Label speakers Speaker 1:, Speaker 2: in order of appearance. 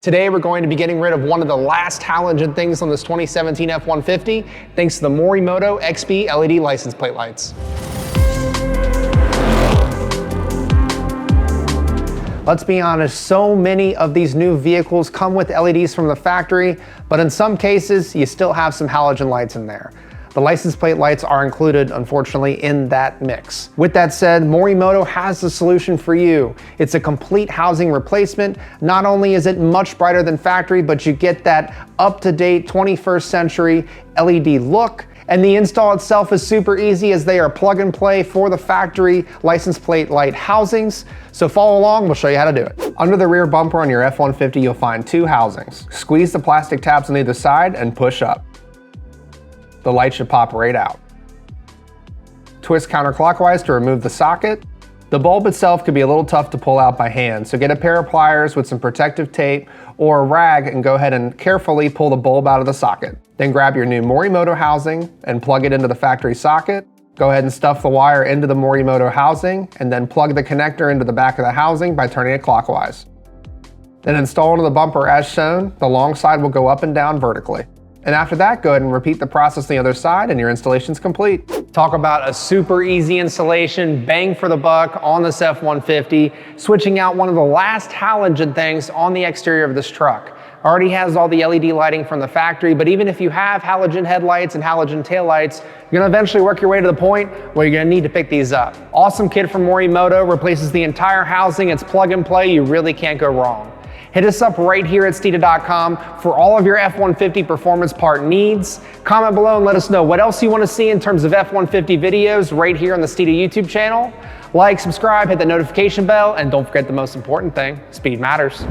Speaker 1: Today we're going to be getting rid of one of the last halogen things on this 2017 F-150 thanks to the Morimoto XB LED license plate lights. Let's be honest, so many of these new vehicles come with LEDs from the factory, but in some cases you still have some halogen lights in there. The license plate lights are included, unfortunately, in that mix. With that said, Morimoto has the solution for you. It's a complete housing replacement. Not only is it much brighter than factory, but you get that up-to-date 21st century LED look. And the install itself is super easy as they are plug and play for the factory license plate light housings. So follow along, we'll show you how to do it. Under the rear bumper on your F-150, you'll find two housings. Squeeze the plastic tabs on either side and push up. The light should pop right out. Twist counterclockwise to remove the socket. The bulb itself could be a little tough to pull out by hand, so get a pair of pliers with some protective tape or a rag and go ahead and carefully pull the bulb out of the socket. Then grab your new Morimoto housing and plug it into the factory socket. Go ahead and stuff the wire into the Morimoto housing and then plug the connector into the back of the housing by turning it clockwise. Then install into the bumper as shown. The long side will go up and down vertically. And after that, go ahead and repeat the process on the other side and your installation's complete. Talk about a super easy installation, bang for the buck on this F-150, switching out one of the last halogen things on the exterior of this truck. Already has all the LED lighting from the factory, but even if you have halogen headlights and halogen taillights, you're gonna eventually work your way to the point where you're gonna need to pick these up. Awesome kit from Morimoto, replaces the entire housing, it's plug and play, you really can't go wrong. Hit us up right here at Steeda.com for all of your F-150 performance part needs. Comment below and let us know what else you want to see in terms of F-150 videos right here on the Steeda YouTube channel. Like, subscribe, hit the notification bell, and don't forget the most important thing, speed matters.